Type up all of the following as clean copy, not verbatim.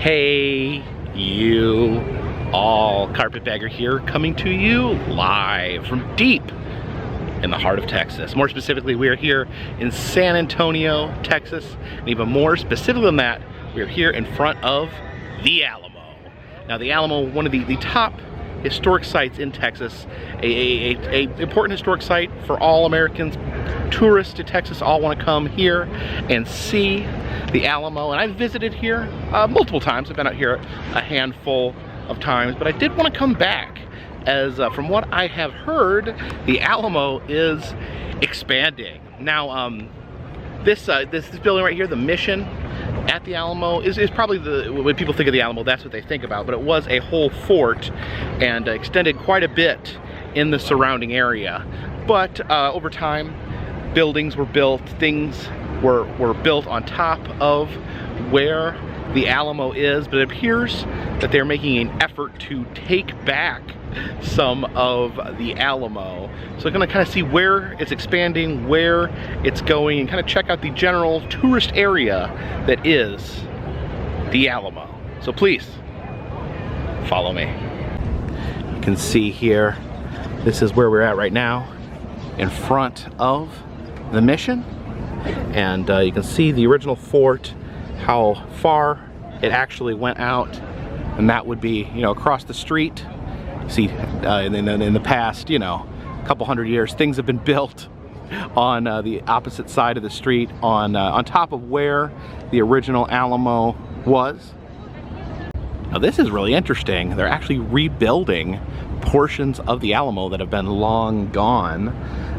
Hey, you all. Carpetbagger here, coming to you live from deep in the heart of Texas. More specifically, we are here in San Antonio, Texas. And even more specific than that, we are here in front of the Alamo. Now, the Alamo, one of the top historic sites in Texas, a important historic site for all Americans. Tourists to Texas all want to come here and see the Alamo, and I've visited here multiple times. I've been out here a handful of times, but I did want to come back as from what I have heard, the Alamo is expanding. Now, this building right here, the Mission at the Alamo, is probably when people think of the Alamo, that's what they think about, but it was a whole fort and extended quite a bit in the surrounding area. But over time, buildings were built, things were built on top of where the Alamo is, but it appears that they're making an effort to take back some of the Alamo. So I'm gonna kind of see where it's expanding, where it's going, and kind of check out the general tourist area that is the Alamo. So please, follow me. You can see here, this is where we're at right now, in front of the Mission. And you can see the original fort, how far it actually went out, and that would be, you know, across the street. See, in the past, you know, a couple hundred years, things have been built on the opposite side of the street, on top of where the original Alamo was. Now this is really interesting. They're actually rebuilding portions of the Alamo that have been long gone.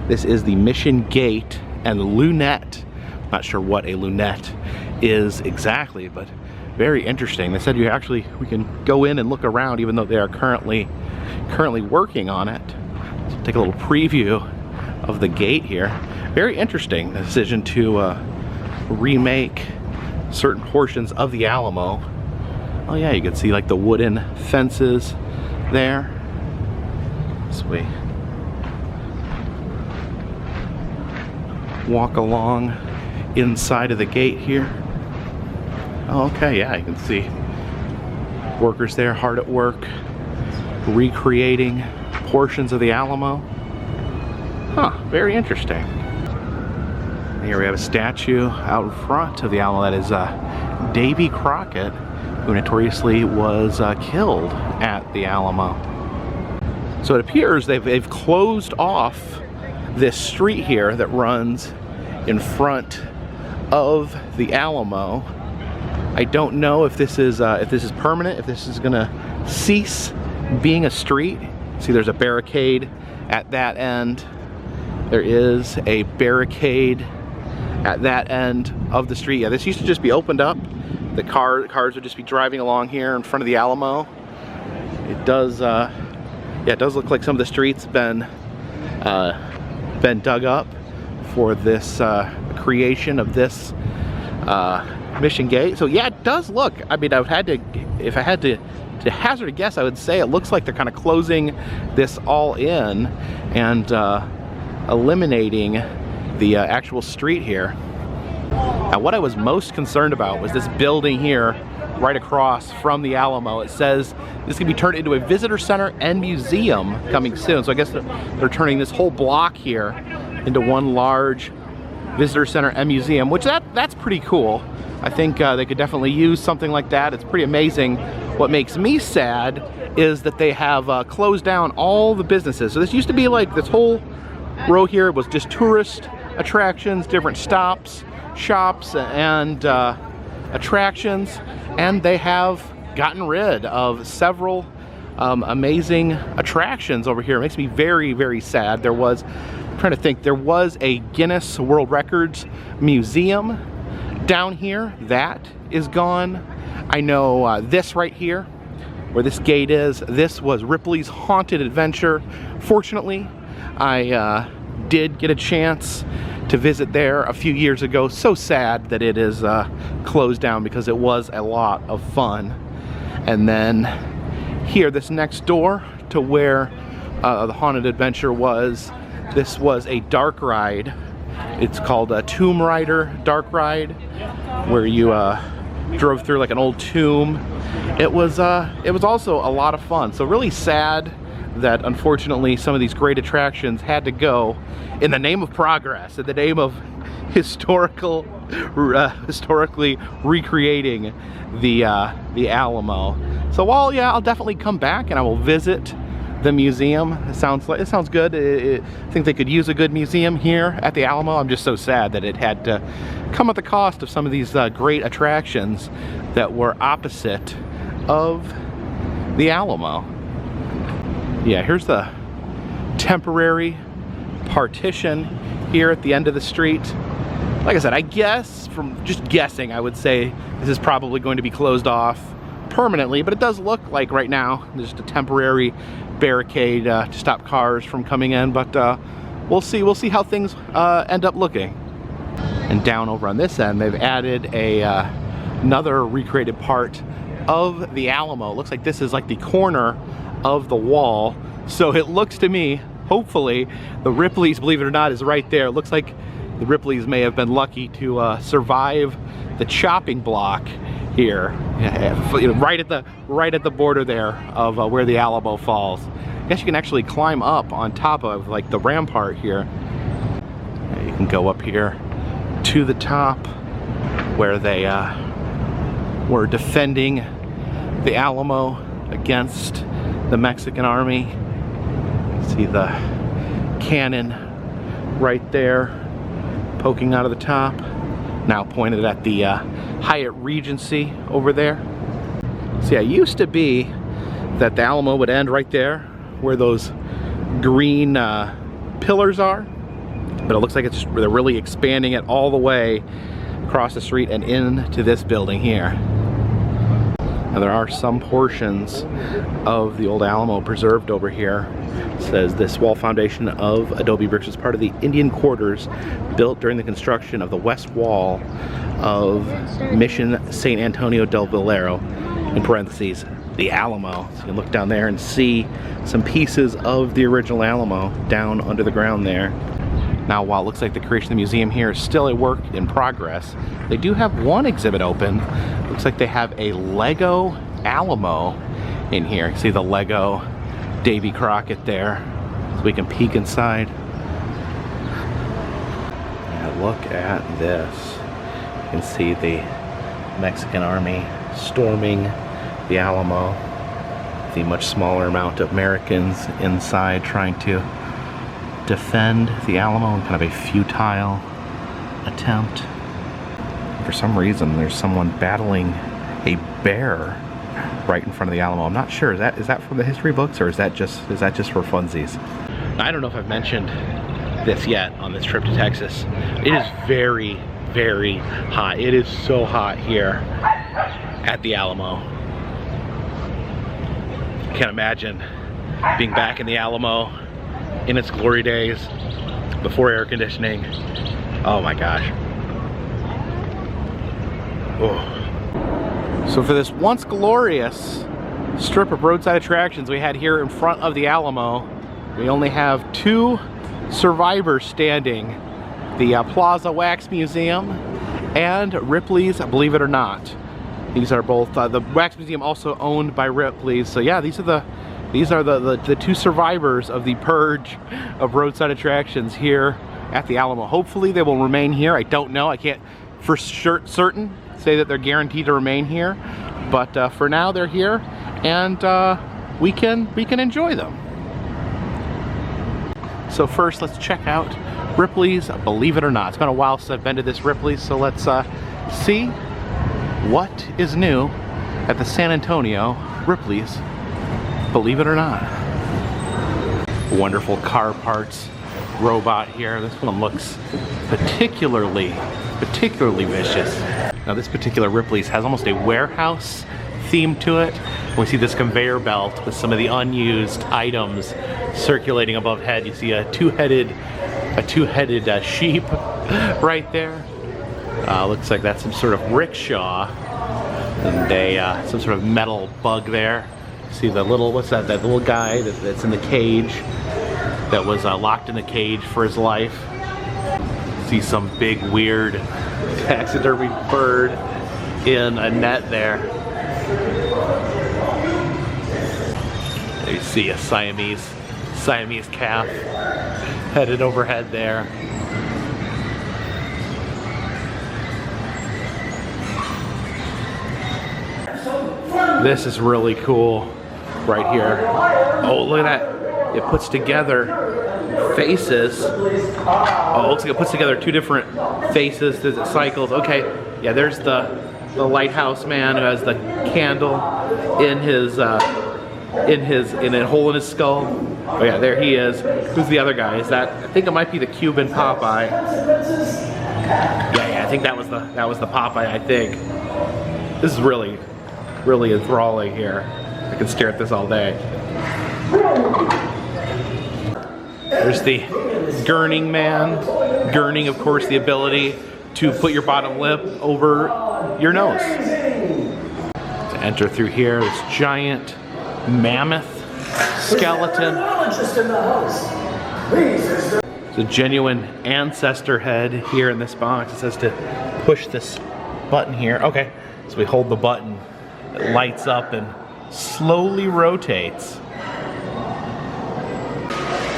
This is the Mission Gate and the lunette. Not sure what a lunette is exactly, but very interesting. They said we can go in and look around, even though they are currently working on it. So take a little preview of the gate here. Very interesting, the decision to remake certain portions of the Alamo. Oh yeah, you can see like the wooden fences there. Sweet. Walk along inside of the gate here. Oh, okay, yeah, you can see workers there hard at work recreating portions of the Alamo. Huh, very interesting. Here we have a statue out in front of the Alamo. That is Davy Crockett, who notoriously was killed at the Alamo. So it appears they've closed off this street here that runs in front of the Alamo. I don't know if this is permanent, if this is gonna cease being a street. See, there's a barricade at that end. There is a barricade at that end of the street. Yeah, this used to just be opened up. The cars would just be driving along here in front of the Alamo. It does, yeah, it does look like some of the streets been dug up for this creation of this Mission Gate. So yeah, it does look, I mean, if I had to hazard a guess, I would say it looks like they're kind of closing this all in and eliminating the actual street here. Now, what I was most concerned about was this building here right across from the Alamo. It says this can be turned into a visitor center and museum coming soon. So I guess they're turning this whole block here into one large visitor center and museum, which that's pretty cool. I think they could definitely use something like that. It's pretty amazing. What makes me sad is that they have closed down all the businesses. So this used to be like, this whole row here was just tourist attractions, different stops, shops, and attractions, and they have gotten rid of several amazing attractions over here. It makes me very, very sad. There was, I'm trying to think, there was a Guinness World Records museum down here. That is gone. I know this right here, where this gate is, this was Ripley's Haunted Adventure. Fortunately, I did get a chance to visit there a few years ago. So sad that it is closed down, because it was a lot of fun. And then here, this next door to where the Haunted Adventure was, this was a dark ride. It's called a Tomb Raider dark ride, where you drove through like an old tomb it was also a lot of fun. So really sad that unfortunately some of these great attractions had to go in the name of progress, in the name of historically recreating the Alamo. So while I'll definitely come back and I will visit the museum. It sounds good. I think they could use a good museum here at the Alamo. I'm just so sad that it had to come at the cost of some of these great attractions that were opposite of the Alamo. Yeah, here's the temporary partition here at the end of the street. Like I said, I guess, from just guessing, I would say this is probably going to be closed off permanently, but it does look like right now there's just a temporary barricade to stop cars from coming in, but we'll see how things end up looking. And down over on this end, they've added another recreated part of the Alamo. It looks like this is like the corner of the wall, so it looks to me, hopefully, the Ripley's, believe it or not, is right there. It looks like the Ripley's may have been lucky to survive the chopping block here, right at the border there of where the Alamo falls. I guess you can actually climb up on top of like the rampart here. You can go up here to the top where they were defending the Alamo against the Mexican army. You see the cannon right there poking out of the top, now pointed at the Hyatt Regency over there. See, it used to be that the Alamo would end right there where those green pillars are, but it looks like they're really expanding it all the way across the street and into this building here. Now there are some portions of the old Alamo preserved over here. It says this wall foundation of adobe bricks was part of the Indian quarters built during the construction of the west wall of Mission St. Antonio del Valero, in parentheses, the Alamo. So you can look down there and see some pieces of the original Alamo down under the ground there. Now, while it looks like the creation of the museum here is still a work in progress, they do have one exhibit open. Looks like they have a Lego Alamo in here. You see the Lego Davy Crockett there, so we can peek inside. And look at this. You can see the Mexican army storming the Alamo. The much smaller amount of Americans inside trying to defend the Alamo in kind of a futile attempt. For some reason, there's someone battling a bear right in front of the Alamo. I'm not sure. Is that from the history books, or is that just for funsies? I don't know if I've mentioned this yet on this trip to Texas. It is very, very hot. It is so hot here at the Alamo. Can't imagine being back in the Alamo in its glory days before air conditioning. Oh my gosh. Oh. So for this once glorious strip of roadside attractions we had here in front of the Alamo, we only have two survivors standing. The Plaza Wax Museum and Ripley's, believe it or not. These are both, the Wax Museum also owned by Ripley's. So yeah, these are the two survivors of the purge of roadside attractions here at the Alamo. Hopefully they will remain here. I don't know. I can't for certain say that they're guaranteed to remain here, but for now they're here, and we can enjoy them. So first, let's check out Ripley's, believe it or not. It's been a while since I've been to this Ripley's, so let's see what is new at the San Antonio Ripley's, believe it or not. Wonderful car parts robot here. This one looks particularly vicious. Now this particular Ripley's has almost a warehouse theme to it. We see this conveyor belt with some of the unused items circulating above head. You see a two-headed sheep right there. Looks like that's some sort of rickshaw, and some sort of metal bug there. See the little, what's that? That little guy that's in the cage, that was locked in a cage for his life. See some big weird taxidermy bird in a net there. There you see a Siamese calf headed overhead there. This is really cool right here. Oh, look at that. It puts together faces. Oh, it looks like it puts together two different faces as it cycles. Okay, yeah, there's the lighthouse man who has the candle in a hole in his skull. Oh yeah, there he is. Who's the other guy? Is that, I think it might be the Cuban Popeye. Yeah, I think that was the Popeye, I think. This is really enthralling here. I can stare at this all day. There's the gurning man. Gurning, of course, the ability to put your bottom lip over your nose. To enter through here, this giant mammoth skeleton. It's a genuine ancestor head here in this box. It says to push this button here. Okay, so we hold the button. It lights up and slowly rotates.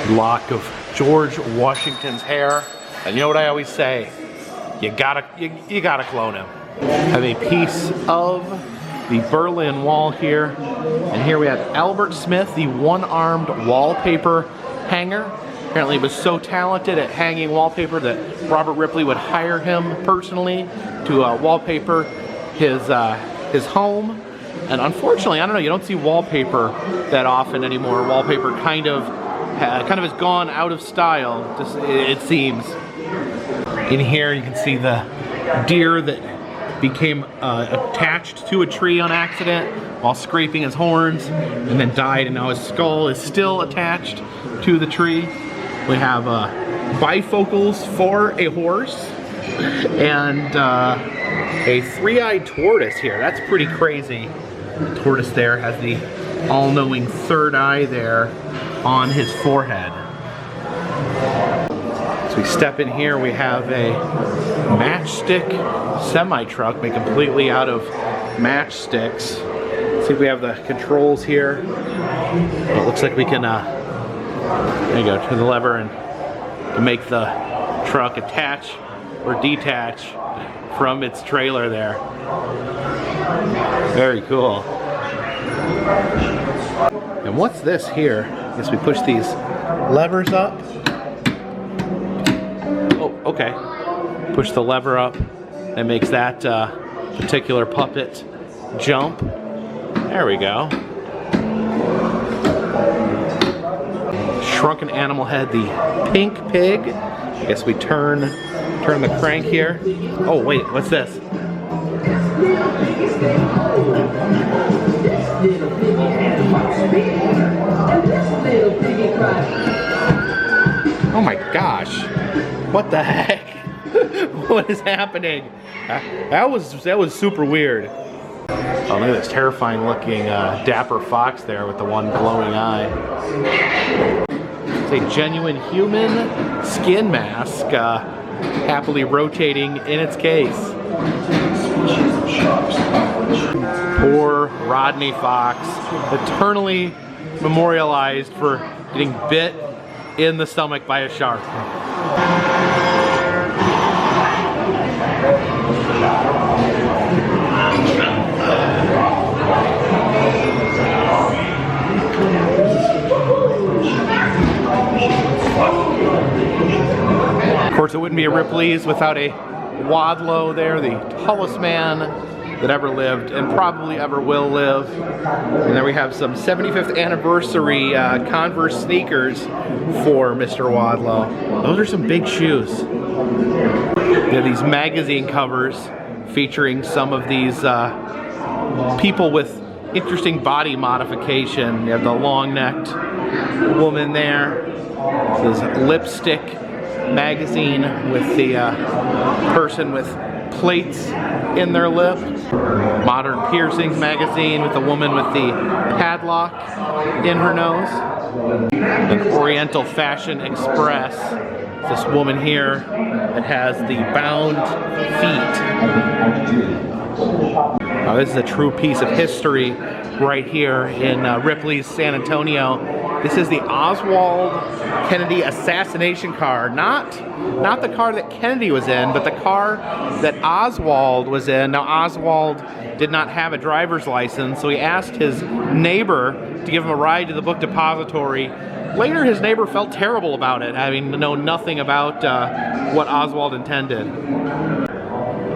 Lock of George Washington's hair. And you know what I always say? You gotta clone him. Have a piece of the Berlin Wall here. And here we have Albert Smith, the one-armed wallpaper hanger. Apparently he was so talented at hanging wallpaper that Robert Ripley would hire him personally to wallpaper his home. And unfortunately, I don't know, you don't see wallpaper that often anymore. Wallpaper kind of has gone out of style, just it seems. In here you can see the deer that became attached to a tree on accident while scraping his horns and then died, and now his skull is still attached to the tree. We have bifocals for a horse and a three-eyed tortoise here. That's pretty crazy. The tortoise there has the all-knowing third eye there on his forehead. So we step in here, we have a matchstick semi-truck made completely out of matchsticks. See if we have the controls here. It looks like we can, there you go, turn the lever and make the truck attach or detach from its trailer there. Very cool. And what's this here? I guess we push these levers up. Oh, okay. Push the lever up. That makes that particular puppet jump. There we go. Shrunken animal head, the pink pig. I guess we turn the crank here. Oh wait, what's this? Oh my gosh. What the heck? What is happening? That was super weird. Oh, look at this terrifying looking dapper fox there with the one glowing eye. It's a genuine human skin mask happily rotating in its case. Poor Rodney Fox, eternally memorialized for getting bit in the stomach by a shark. Of course, it wouldn't be a Ripley's without a Wadlow there, the tallest man that ever lived and probably ever will live. And then we have some 75th anniversary Converse sneakers for Mr. Wadlow. Those are some big shoes. We have these magazine covers featuring some of these people with interesting body modification. You have the long-necked woman there. This is Lipstick magazine with the person with plates in their lip. Modern Piercings magazine with the woman with the padlock in her nose. An Oriental Fashion Express. This woman here that has the bound feet. Now, this is a true piece of history right here in Ripley's San Antonio. This is the Oswald Kennedy assassination car. Not the car that Kennedy was in, but the car that Oswald was in. Now Oswald did not have a driver's license, so he asked his neighbor to give him a ride to the book depository. Later, his neighbor felt terrible about it, having known nothing about what Oswald intended.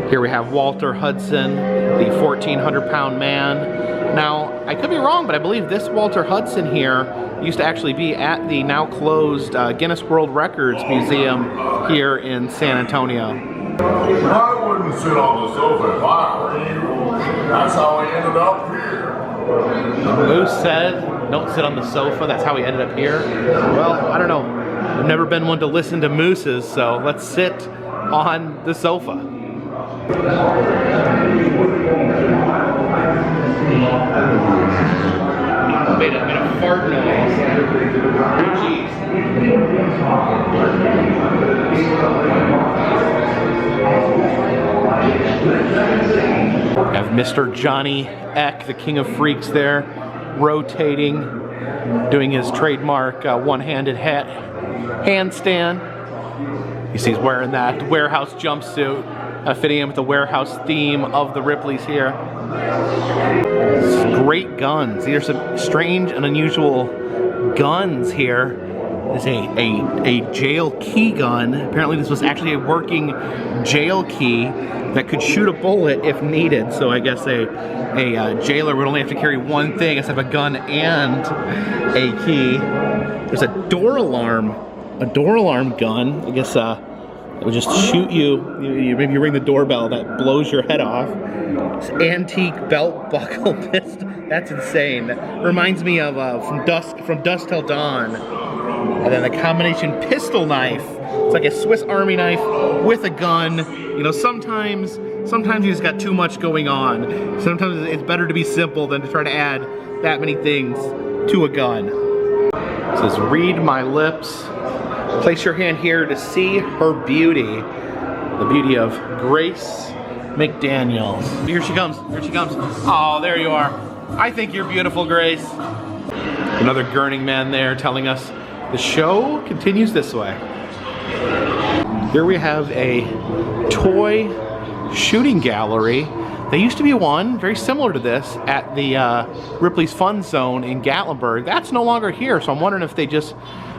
Here we have Walter Hudson, the 1,400-pound man. Now, I could be wrong, but I believe this Walter Hudson here used to actually be at the now closed Guinness World Records Museum here in San Antonio. I wouldn't sit on the sofa if I were you. That's how I ended up here. Moose said, don't sit on the sofa. That's how he ended up here. Well, I don't know. I've never been one to listen to mooses, so let's sit on the sofa. Made a fart noise. Jeez. We have Mr. Johnny Eck, the King of Freaks there, rotating, doing his trademark one-handed handstand. You see he's wearing that warehouse jumpsuit, fitting in with the warehouse theme of the Ripleys here. Great guns. These are some strange and unusual guns here. There's a jail key gun. Apparently this was actually a working jail key that could shoot a bullet if needed. So I guess a jailer would only have to carry one thing instead of a gun and a key. There's a door alarm gun. I guess it would just shoot you. Maybe you ring the doorbell, that blows your head off. This antique belt buckle pistol. That's insane. That reminds me of from Dusk Till Dawn. And then the combination pistol knife. It's like a Swiss Army knife with a gun. You know, sometimes you just got too much going on. Sometimes it's better to be simple than to try to add that many things to a gun. It says, read my lips. Place your hand here to see her beauty. The beauty of Grace McDaniels. Here she comes. Here she comes. Oh, there you are. I think you're beautiful, Grace. Another gurning man there telling us the show continues this way. Here we have a toy shooting gallery. There used to be one very similar to this at the Ripley's Fun Zone in Gatlinburg. That's no longer here, so I'm wondering if they just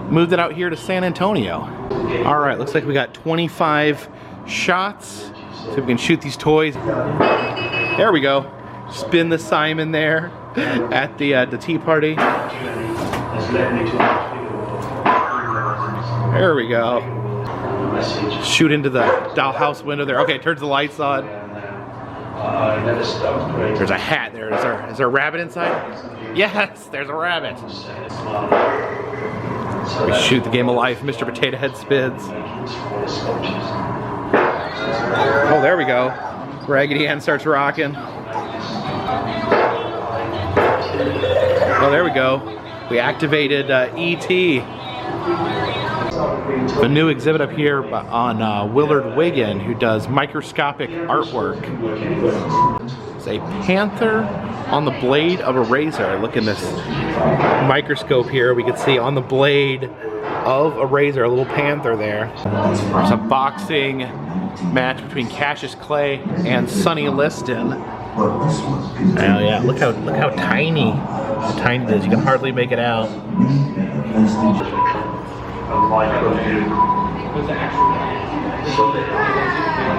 moved it out here to San Antonio. All right, looks like we got 25 shots. See if we can shoot these toys. There we go. Spin the Simon there at the tea party. There we go. Shoot into the dollhouse window there. Okay, turns the lights on. There's a hat there. Is there a rabbit inside? Yes, there's a rabbit. We shoot the game of life. Mr. Potato Head spins. Oh, there we go. Raggedy Ann starts rocking. Oh, there we go. We activated E.T. A new exhibit up here on Willard Wiggin, who does microscopic artwork. It's a panther on the blade of a razor. Look in this microscope here. We can see on the blade of a razor, a little panther there. There's a boxing match between Cassius Clay and Sonny Liston. Oh yeah, look how tiny it is. You can hardly make it out.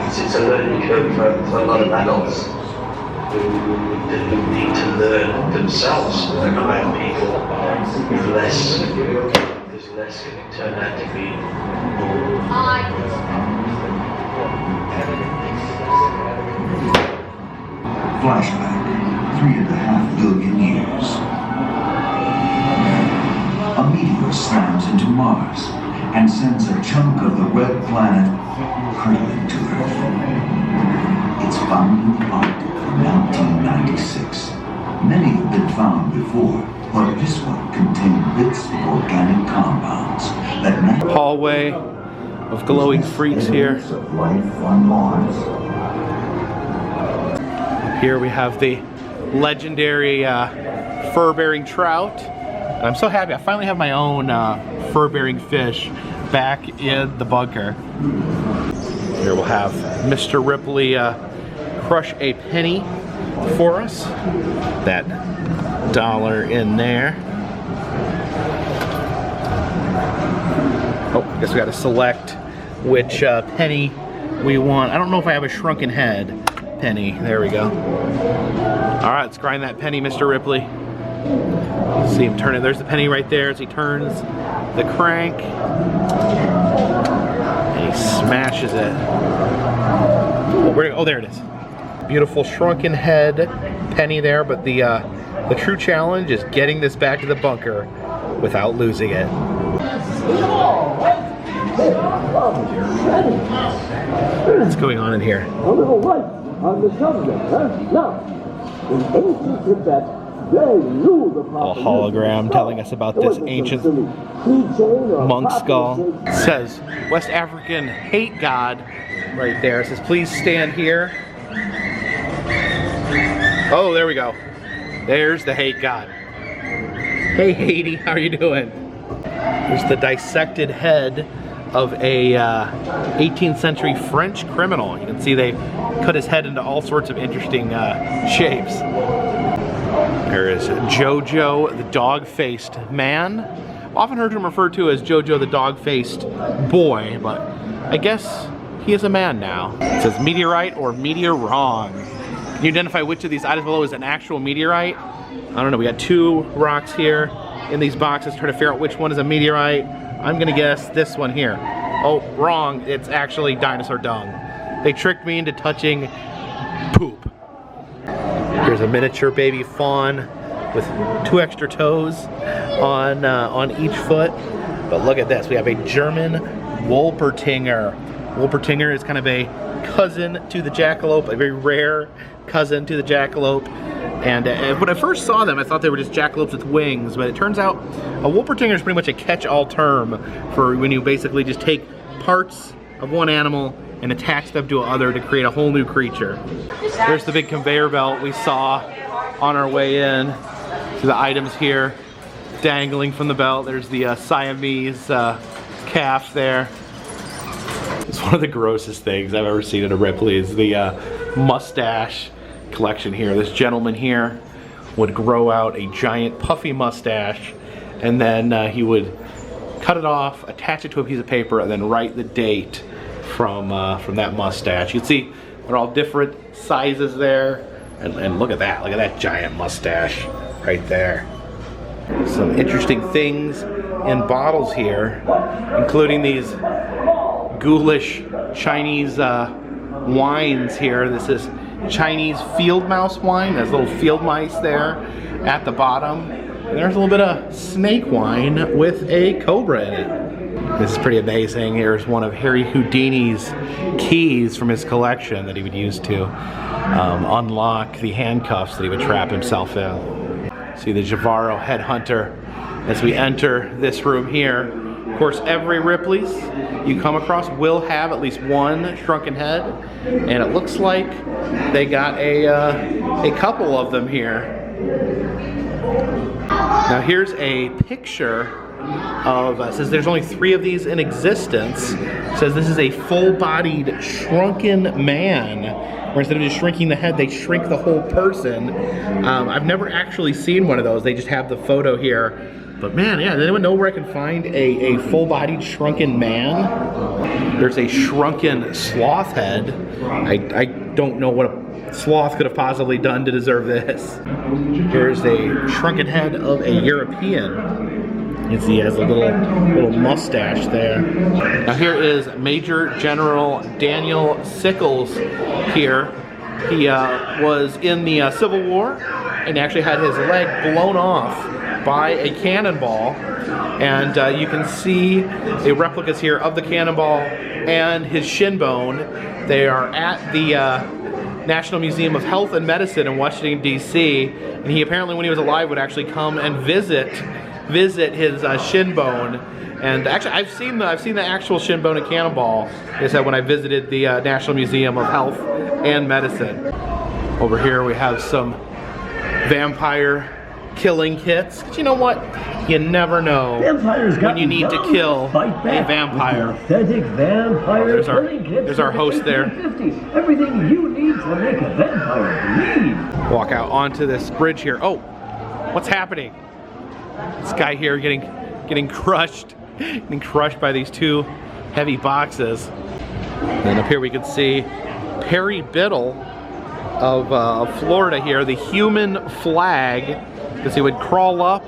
It's a learning curve for a lot of adults who need to learn themselves about people with less, because less can turn out to be more. Flashback, 3.5 billion years. A meteor slams into Mars and sends a chunk of the red planet hurtling to Earth. It's found in the Arctic in 1996. Many have been found before, but this one contained bits of organic compounds that hallway of glowing freaks here. Of life on Mars. Here we have the legendary fur-bearing trout. And I'm so happy I finally have my own fur-bearing fish back in the bunker. Here we'll have Mr. Ripley crush a penny for us. That dollar in there. Oh, I guess we gotta select which penny we want. I don't know if I have a shrunken head penny. There we go. All right, let's grind that penny, Mr. Ripley. See him turn it. There's the penny right there as he turns the crank. And he smashes it. Oh, there it is. Beautiful shrunken head penny there, but the true challenge is getting this back to the bunker without losing it. What's going on in here? A little light on the subject, huh? Now, in ancient Tibet, they knew the proper A hologram telling us about this ancient monk skull. It says West African hate god right there. It says please stand here. Oh, there we go. There's the hate god. Hey Haiti, how are you doing? There's the dissected head of a 18th century French criminal. You can see they cut his head into all sorts of interesting shapes. There is Jojo the dog-faced man. Often heard him referred to as Jojo the dog-faced boy, but I guess he is a man now. It says meteorite or meteor wrong. Can you identify which of these items below is an actual meteorite? I don't know, we got two rocks here in these boxes trying to figure out which one is a meteorite. I'm gonna guess this one here. Oh, wrong, it's actually dinosaur dung. They tricked me into touching poop. Here's a miniature baby fawn with 2 extra toes on each foot. But look at this, we have a German Wolpertinger. Wolpertinger is kind of a cousin to the jackalope, a very rare cousin to the jackalope. And when I first saw them, I thought they were just jackalopes with wings, but it turns out a Wolpertinger is pretty much a catch-all term for when you basically just take parts of one animal and attach them to another to create a whole new creature. There's the big conveyor belt we saw on our way in. So the items here dangling from the belt. There's the Siamese calf there. It's one of the grossest things I've ever seen at a Ripley is the mustache collection here. This gentleman here would grow out a giant puffy mustache, and then he would cut it off, attach it to a piece of paper, and then write the date from that mustache. You can see they're all different sizes there, and look at that giant mustache right there. Some interesting things in bottles here, including these ghoulish Chinese wines here. This is Chinese field mouse wine. There's little field mice there at the bottom. And there's a little bit of snake wine with a cobra in it. This is pretty amazing. Here's one of Harry Houdini's keys from his collection that he would use to unlock the handcuffs that he would trap himself in. See the Javaro headhunter as we enter this room here. Of course, every Ripley's you come across will have at least one shrunken head, and it looks like they got a couple of them here. Now here's a picture of, it says there's only 3 of these in existence. It says this is a full-bodied shrunken man, where instead of just shrinking the head, they shrink the whole person. I've never actually seen one of those. They just have the photo here. But man, yeah, does anyone know where I can find a full-bodied shrunken man? There's a shrunken sloth head. I don't know what a sloth could have possibly done to deserve this. Here's a shrunken head of a European. You can see he has a little mustache there. Now here is Major General Daniel Sickles here. He was in the Civil War and actually had his leg blown off by a cannonball, and you can see the replicas here of the cannonball and his shin bone. They are at the National Museum of Health and Medicine in Washington, D.C., and he apparently, when he was alive, would actually come and visit his shin bone. And actually, I've seen the actual shin bone and cannonball. Like I said, when I visited the National Museum of Health and Medicine. Over here we have some vampire killing kits. 'Cause you know what? You never know when you need to kill a vampire. Authentic vampire There's our host there. Everything you need to make a vampire bleed. Walk out onto this bridge here. Oh, what's happening? This guy here getting crushed by these two heavy boxes. And then up here we can see Perry Biddle of Florida here, the human flag, because he would crawl up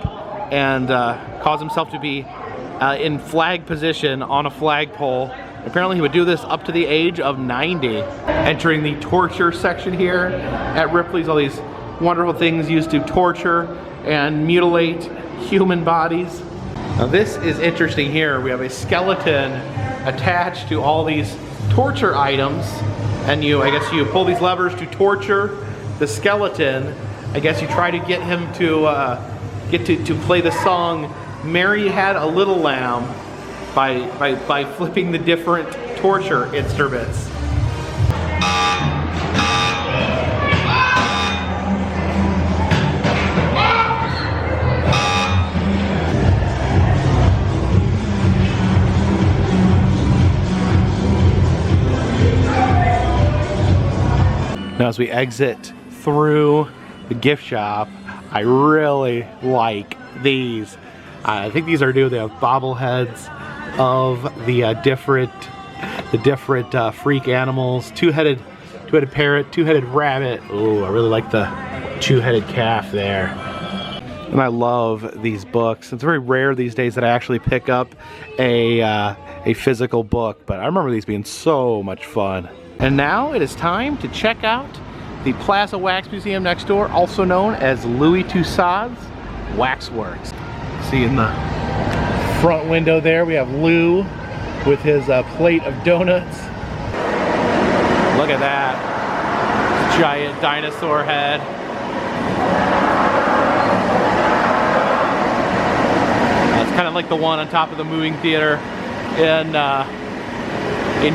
and cause himself to be in flag position on a flagpole. Apparently he would do this up to the age of 90. Entering the torture section here at Ripley's, all these wonderful things used to torture and mutilate human bodies. Now this is interesting here. We have a skeleton attached to all these torture items, and I guess you pull these levers to torture the skeleton. I guess you try to get him to get to play the song "Mary Had a Little Lamb" by flipping the different torture instruments. Now as we exit through the gift shop, I really like these. I think these are new. They have bobbleheads of the different freak animals. Two-headed parrot, two-headed rabbit. Oh, I really like the two-headed calf there. And I love these books. It's very rare these days that I actually pick up a physical book, but I remember these being so much fun. And now it is time to check out the Plaza Wax Museum next door, also known as Louis Tussaud's Waxworks. See in the front window there, we have Lou with his plate of donuts. Look at that giant dinosaur head. It's kind of like the one on top of the moving theater in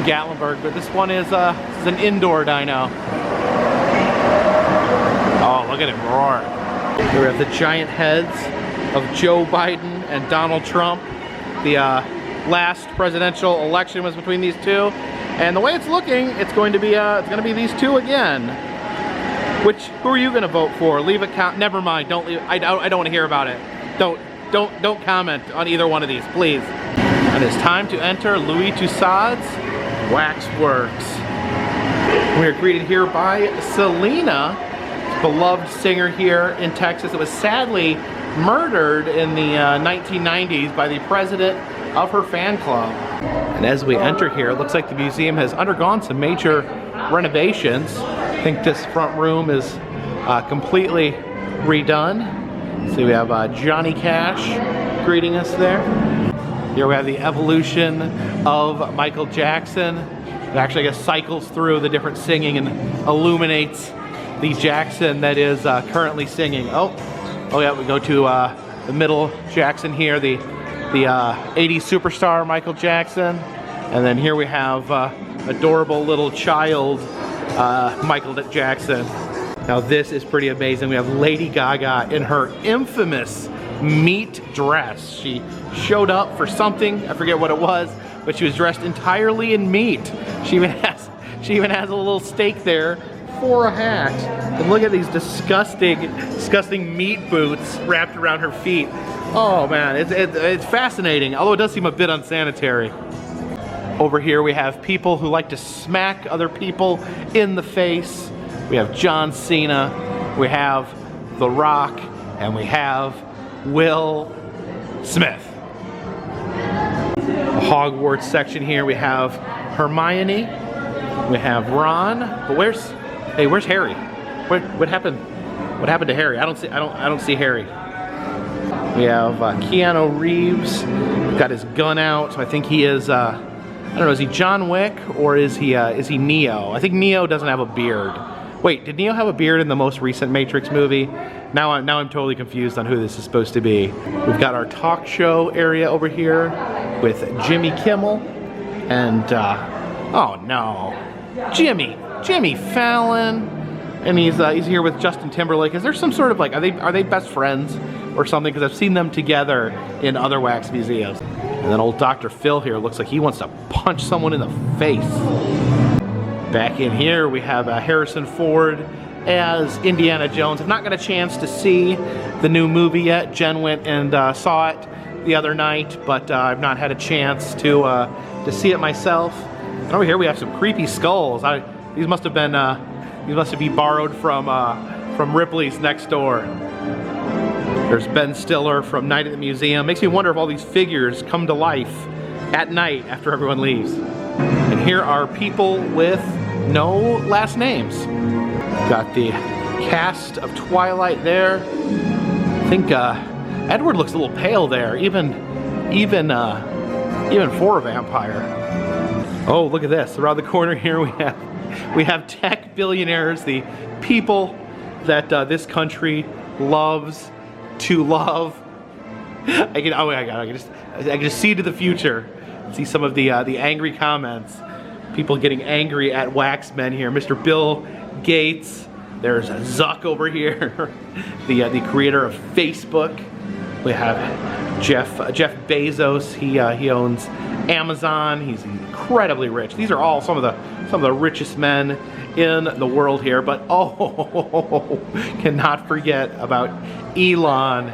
Gatlinburg, but this one is an indoor dino. Oh, look at him roar. Here we have the giant heads of Joe Biden and Donald Trump. The last presidential election was between these two, and the way it's looking, it's going to be these two again. Who are you going to vote for? Leave a comment. Never mind. Don't leave. I don't want to hear about it. Don't comment on either one of these, please. And it's time to enter Louis Tussaud's Waxworks. We are greeted here by Selena, beloved singer here in Texas. It was sadly murdered in the 1990s by the president of her fan club. And as we enter here, it looks like the museum has undergone some major renovations. I think this front room is completely redone. So we have Johnny Cash greeting us there. Here we have the evolution of Michael Jackson. It actually, I guess, cycles through the different singing and illuminates the Jackson that is currently singing. Oh yeah, we go to the middle Jackson here, the 80s superstar Michael Jackson. And then here we have adorable little child Michael Jackson. Now this is pretty amazing. We have Lady Gaga in her infamous meat dress. She showed up for something, I forget what it was, but she was dressed entirely in meat. She even has a little steak there for a hat. And look at these disgusting meat boots wrapped around her feet. Oh man, it's fascinating, although it does seem a bit unsanitary. Over here we have people who like to smack other people in the face. We have John Cena, we have The Rock, and we have Will Smith. The Hogwarts section here, we have Hermione, we have Ron, but where's Harry? What happened? What happened to Harry? I don't see Harry. We have Keanu Reeves, got his gun out, so I think he is I don't know, is he John Wick or is he Neo? I think Neo doesn't have a beard. Wait, did Neo have a beard in the most recent Matrix movie? Now I'm totally confused on who this is supposed to be. We've got our talk show area over here with Jimmy Kimmel and oh no, Jimmy Fallon. and he's here with Justin Timberlake. Is there some sort of like, are they best friends or something? Because I've seen them together in other wax museums. And then old Dr. Phil here looks like he wants to punch someone in the face. Back in here we have Harrison Ford as Indiana Jones. I've not got a chance to see the new movie yet. Jen went and saw it the other night, but I've not had a chance to see it myself. And over here we have some creepy skulls. These must have been borrowed from Ripley's next door. There's Ben Stiller from Night at the Museum. Makes me wonder if all these figures come to life at night after everyone leaves. And here are people with no last names. Got the cast of Twilight there. I think Edward looks a little pale there, even for a vampire. Oh, look at this! Around the corner here we have tech billionaires, the people that this country loves to love. I can just see to the future. See some of the angry comments. People getting angry at wax men here. Mr. Bill Gates. There's Zuck over here, the creator of Facebook. We have Jeff Bezos. He owns Amazon. He's incredibly rich. These are all some of the richest men in the world here. But oh, cannot forget about Elon.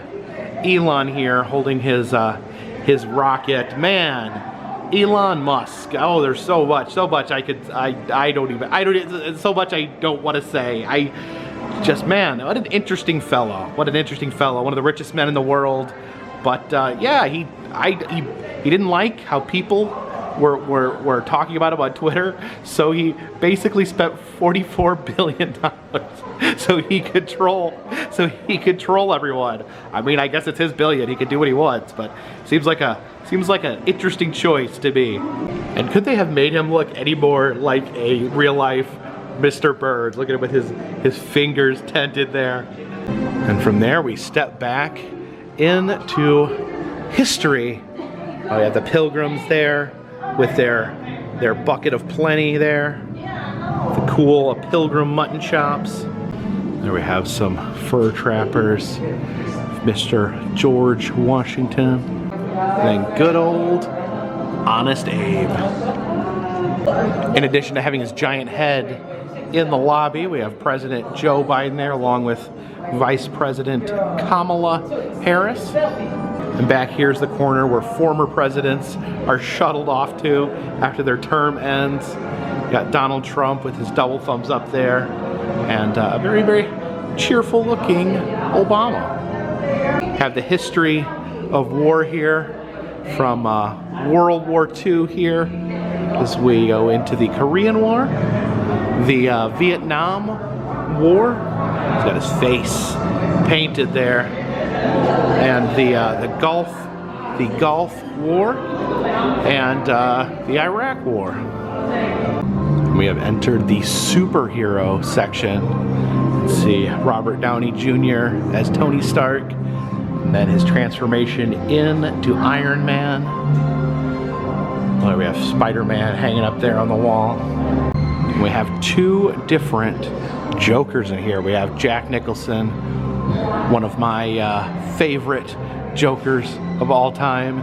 Elon here holding his rocket. Man, Elon Musk. Oh, there's so much so much I don't want to say. Man, what an interesting fellow. What an interesting fellow. One of the richest men in the world. But yeah, he didn't like how people were talking about him on Twitter, so he basically spent $44 billion so he could troll everyone. I mean, I guess it's his billion. He can do what he wants, but seems like an interesting choice to me. And could they have made him look any more like a real life Mr. Burns? Look at him with his fingers tented there. And from there we step back into history. Oh, we have the Pilgrims there with their bucket of plenty there. The cool Pilgrim mutton chops. There we have some fur trappers. Mr. George Washington. And then good old Honest Abe. In addition to having his giant head in the lobby, we have President Joe Biden there along with Vice President Kamala Harris. And back here's the corner where former presidents are shuttled off to after their term ends. You got Donald Trump with his double thumbs up there, and a very, very cheerful looking Obama. Have the history of war here from World War II here as we go into the Korean War, the Vietnam War. He's got his face painted there, and the Gulf War, and the Iraq War. We have entered the superhero section. Let's see, Robert Downey Jr. as Tony Stark, and then his transformation into Iron Man. Well, we have Spider-Man hanging up there on the wall. And we have two different Jokers in here. We have Jack Nicholson, one of my favorite Jokers of all time,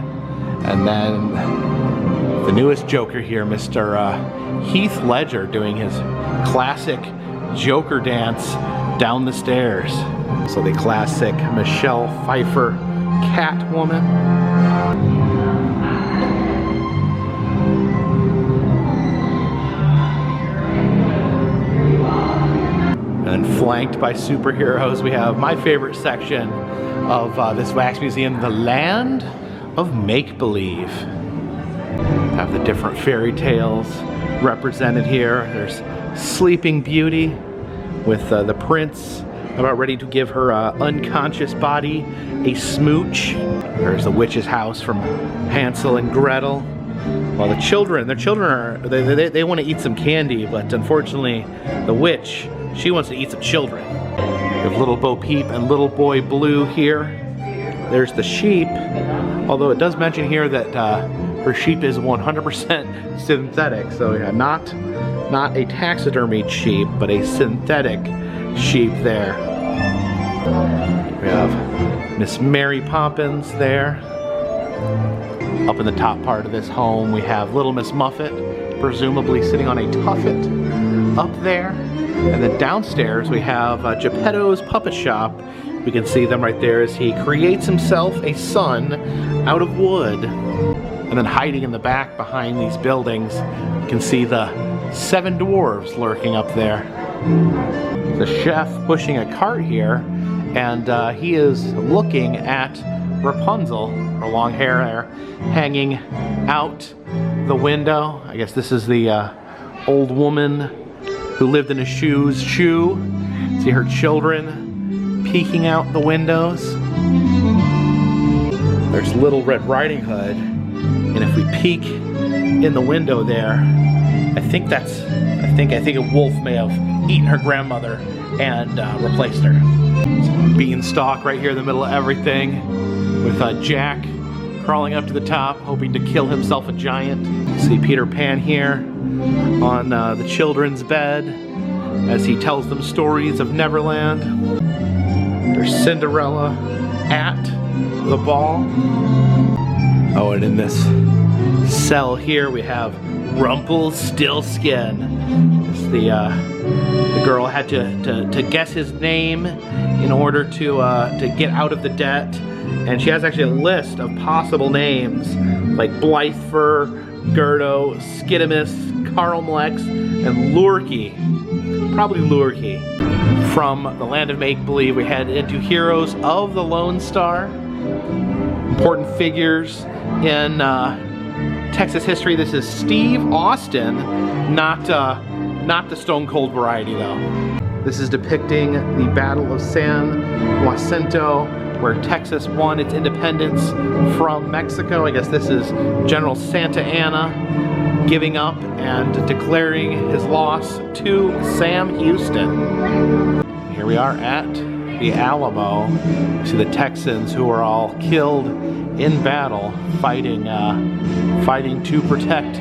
and then the newest Joker here, Mr. Heath Ledger, doing his classic Joker dance down the stairs. So the classic Michelle Pfeiffer Catwoman. And then flanked by superheroes, we have my favorite section of this wax museum, the land of make-believe. Have the different fairy tales represented here. There's Sleeping Beauty with the prince about ready to give her unconscious body a smooch. There's the witch's house from Hansel and Gretel. While their children they want to eat some candy, but unfortunately the witch, she wants to eat some children. We have Little Bo Peep and Little Boy Blue here. There's the sheep, although it does mention here that her sheep is 100% synthetic, so yeah, not not a taxidermied sheep, but a synthetic sheep there. We have Miss Mary Poppins there. Up in the top part of this home, we have Little Miss Muffet, presumably sitting on a tuffet up there. And then downstairs, we have Geppetto's Puppet Shop. We can see them right there as he creates himself a sun out of wood. And then hiding in the back behind these buildings, you can see the 7 dwarves lurking up there. The chef pushing a cart here, and he is looking at Rapunzel, her long hair there, hanging out the window. I guess this is the old woman who lived in a shoe's shoe. See her children peeking out the windows. There's Little Red Riding Hood, and if we peek in the window there, I think a wolf may have eaten her grandmother and replaced her. So beanstalk right here in the middle of everything, with Jack crawling up to the top, hoping to kill himself a giant. See Peter Pan here on the children's bed as he tells them stories of Neverland. There's Cinderella at the ball. Oh, and in this cell here we have Rumpelstiltskin. The girl had to guess his name in order to get out of the debt, and she has actually a list of possible names like Blithefur, Gerdo, Skidimus, Carlmlex, and Lurkey. Probably Lurkey. From the land of make-believe, we head into Heroes of the Lone Star. Important figures in Texas history. This is Steve Austin, not the Stone Cold variety though. This is depicting the Battle of San Jacinto, where Texas won its independence from Mexico. I guess this is General Santa Anna giving up and declaring his loss to Sam Houston. Here we are at the Alamo. You see the Texans who are all killed in battle, fighting to protect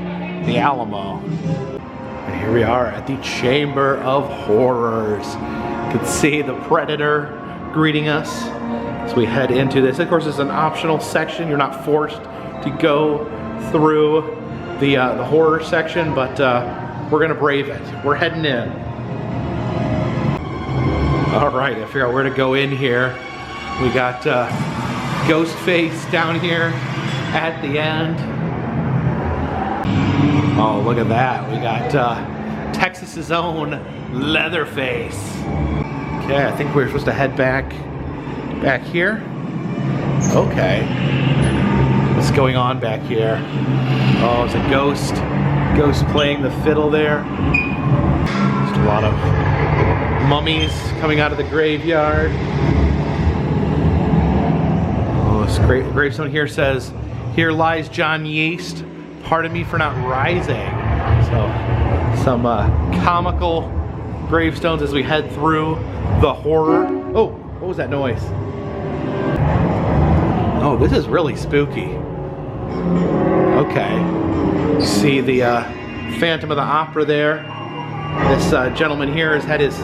the Alamo. And here we are at the Chamber of Horrors. You can see the Predator greeting us as we head into this. Of course, it's an optional section. You're not forced to go through the horror section, but we're gonna brave it. We're heading in. All right, I figure out where to go in here. We got Ghostface down here at the end. Oh, look at that. We got Texas's own Leatherface. Okay, I think we're supposed to head back here. Okay. What's going on back here? Oh, it's a ghost playing the fiddle there. Just a lot of mummies coming out of the graveyard. Oh, this gravestone here says, "Here lies John Yeast. Pardon me for not rising." So, some comical gravestones as we head through the horror. Oh, what was that noise? Oh, this is really spooky. Okay. See the Phantom of the Opera there. This gentleman here has had his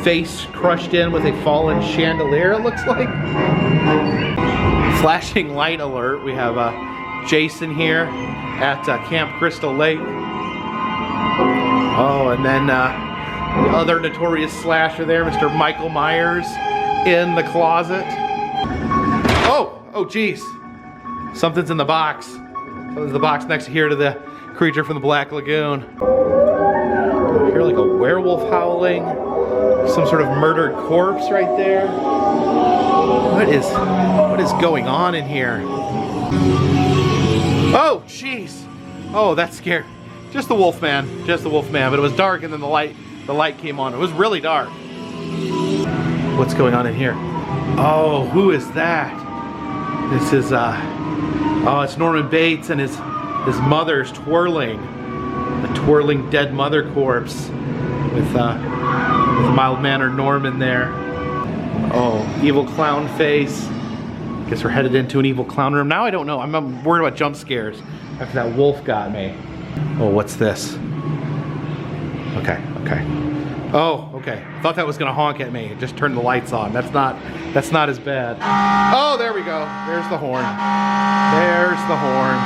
face crushed in with a fallen chandelier, it looks like. Flashing light alert. We have Jason here at Camp Crystal Lake. Oh, and then the other notorious slasher there, Mr. Michael Myers, in the closet. Oh geez. Something's in the box. Something's in the box next here to the creature from the Black Lagoon. I hear like a werewolf howling. Some sort of murdered corpse right there. What is going on in here? Oh, jeez. Oh, that scared. Just the Wolfman, but it was dark and then the light came on. It was really dark. What's going on in here? Oh, who is that? This is, oh, it's Norman Bates and his mother's twirling. A twirling dead mother corpse with mild-mannered Norman there. Oh, evil clown face. Guess we're headed into an evil clown room. Now I don't know. I'm worried about jump scares after that wolf got me. Oh, what's this? Okay, okay. Oh, okay. I thought that was gonna honk at me. Just turn the lights on. That's not as bad. Oh, there we go. There's the horn. There's the horn.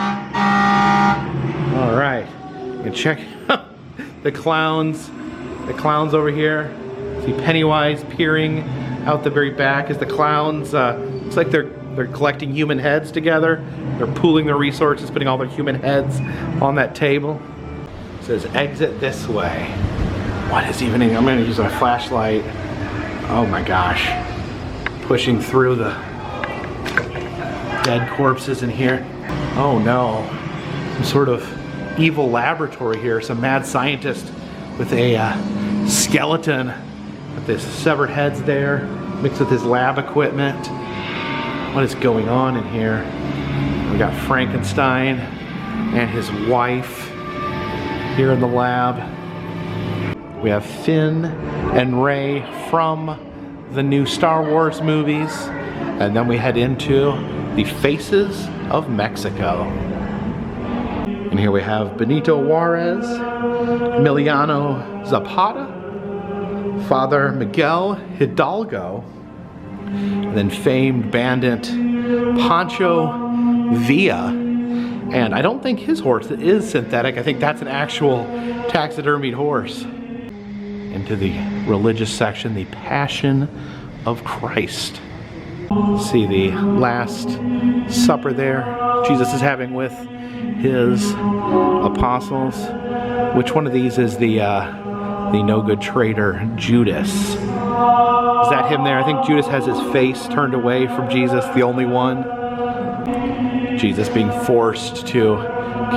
All right. You can check the clowns. The clowns over here. See Pennywise peering out the very back as the clowns. Looks like they're collecting human heads together. They're pooling their resources, putting all their human heads on that table. It says exit this way. What is even in? I'm gonna use my flashlight. Oh my gosh. Pushing through the dead corpses in here. Oh no. Some sort of evil laboratory here. Some mad scientist with a skeleton with his severed heads there, mixed with his lab equipment. What is going on in here? We got Frankenstein and his wife here in the lab. We have Finn and Rey from the new Star Wars movies. And then we head into the Faces of Mexico. And here we have Benito Juarez, Emiliano Zapata, Father Miguel Hidalgo, and then famed bandit Pancho Villa. And I don't think his horse is synthetic. I think that's an actual taxidermied horse. Into the religious section, the Passion of Christ. See the Last Supper there Jesus is having with his apostles. Which one of these is the no-good traitor, Judas? Is that him there? I think Judas has his face turned away from Jesus, the only one. Jesus being forced to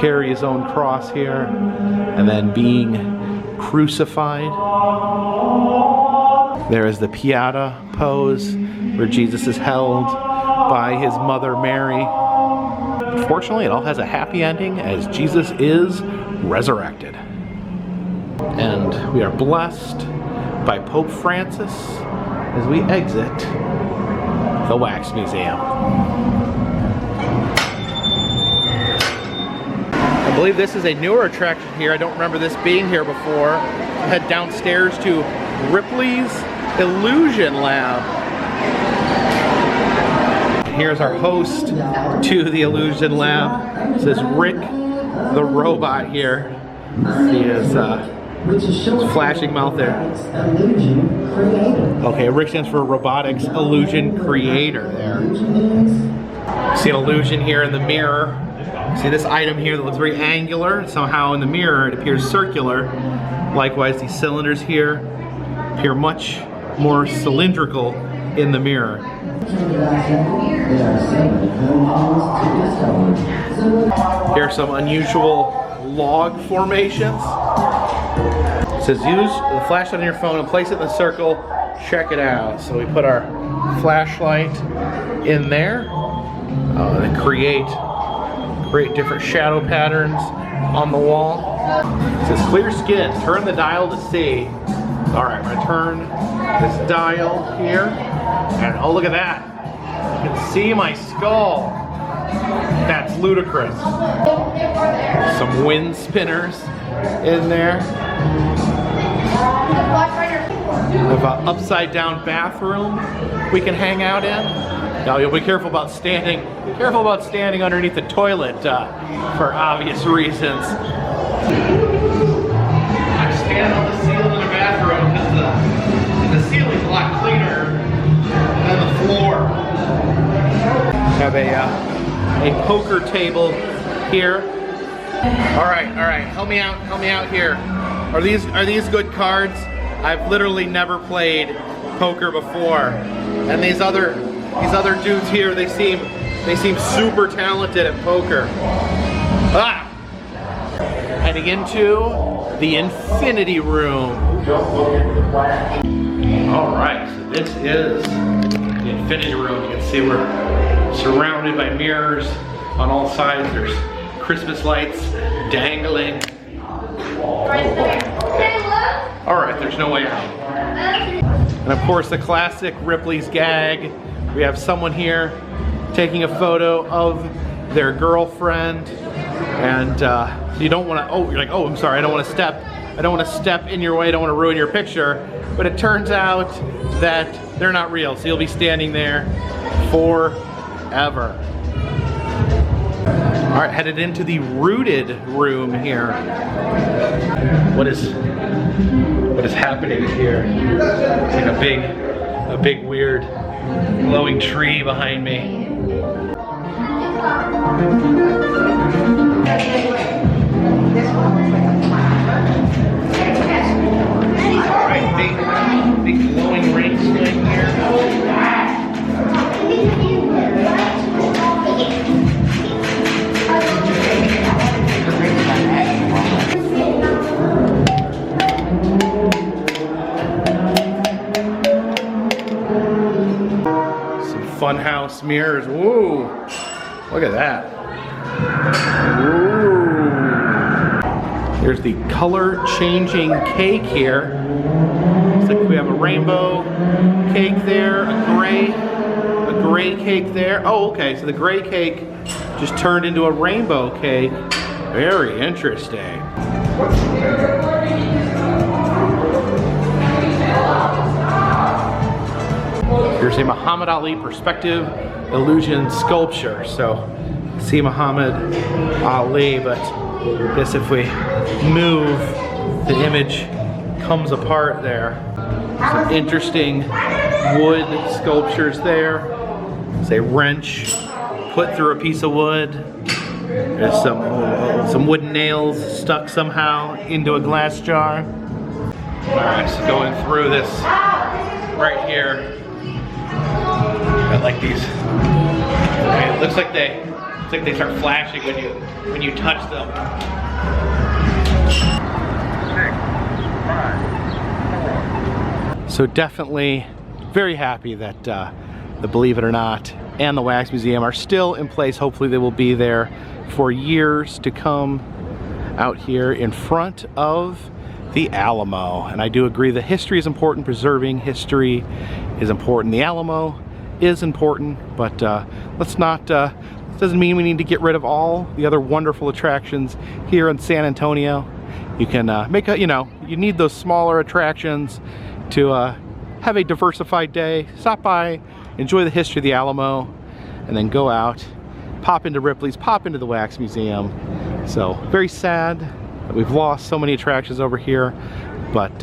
carry his own cross here, and then being crucified. There is the Pieta pose, where Jesus is held by his mother Mary. Unfortunately, it all has a happy ending as Jesus is resurrected. And we are blessed by Pope Francis as we exit the Wax Museum. I believe this is a newer attraction here. I don't remember this being here before. We'll head downstairs to Ripley's Illusion Lab. Here's our host to the Illusion Lab. This is Rick the robot here. He is flashing mouth there. Okay, Rick stands for Robotics Illusion Creator there. See an illusion here in the mirror. See this item here that looks very angular. Somehow in the mirror it appears circular. Likewise, these cylinders here appear much more cylindrical in the mirror. Here are some unusual log formations. It says use the flashlight on your phone and place it in the circle. Check it out. So we put our flashlight in there and create different shadow patterns on the wall. It says clear skin. Turn the dial to see. All right, I'm gonna turn this dial here, and oh, look at that. You can see my skull. That's ludicrous. Some wind spinners in there. We have an upside down bathroom we can hang out in. Now you'll be careful about standing underneath the toilet for obvious reasons. I stand on the ceiling in the bathroom because the ceiling's a lot cleaner than the floor. Have a poker table here. All right, help me out here. Are these good cards? I've literally never played poker before, and these other dudes here, they seem super talented at poker. Ah! Heading into the Infinity Room. All right, so this is the Infinity Room. You can see we're surrounded by mirrors on all sides. There's Christmas lights dangling. All right, there's no way out. And of course, the classic Ripley's gag. We have someone here taking a photo of their girlfriend, and you don't want to. Oh, you're like, oh, I'm sorry, I don't want to step I don't want to step in your way, I don't want to ruin your picture, but it turns out that they're not real, so you'll be standing there forever. All right, headed into the rooted room here. What is happening here? It's like a big weird glowing tree behind me. Alright, big glowing rings right here. Some funhouse mirrors. Whoa! Look at that. Ooh. There's the color changing cake here. Looks like we have a rainbow cake there, a gray cake there. Oh, okay, so the gray cake just turned into a rainbow cake. Very interesting. Here's a Muhammad Ali perspective illusion sculpture. So see Muhammad Ali, but I guess if we move, the image comes apart there. Some interesting wood sculptures there. There's a wrench put through a piece of wood. There's some wooden nails stuck somehow into a glass jar. Alright, so going through this right here. Got like these. Okay, it looks like they start flashing when you touch them. 6, 5, 4. So definitely very happy that the Believe It or Not and the Wax Museum are still in place. Hopefully they will be there for years to come out here in front of the Alamo. And I do agree that history is important, preserving history is important. The Alamo is important, but let's not, doesn't mean we need to get rid of all the other wonderful attractions here in San Antonio. You can make a, you need those smaller attractions to have a diversified day. Stop by, enjoy the history of the Alamo, and then go out, pop into Ripley's, pop into the Wax Museum. So very sad that we've lost so many attractions over here, but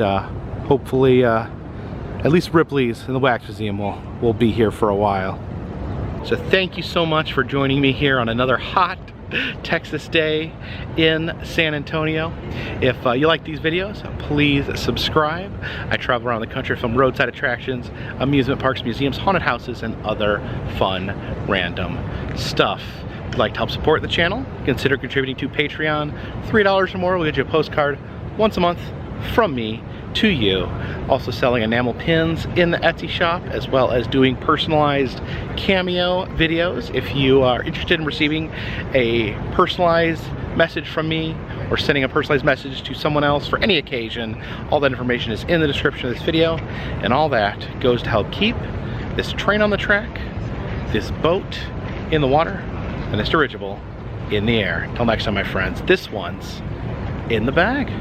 hopefully at least Ripley's and the Wax Museum will be here for a while. So thank you so much for joining me here on another hot Texas day in San Antonio. If you like these videos, please subscribe. I travel around the country from roadside attractions, amusement parks, museums, haunted houses, and other fun random stuff. If you'd like to help support the channel, consider contributing to Patreon. $3 or more will get you a postcard once a month from me to you. Also selling enamel pins in the Etsy shop, as well as doing personalized Cameo videos. If you are interested in receiving a personalized message from me or sending a personalized message to someone else for any occasion, all that information is in the description of this video, and all that goes to help keep this train on the track, this boat in the water, and this dirigible in the air. Until next time, my friends, this one's in the bag.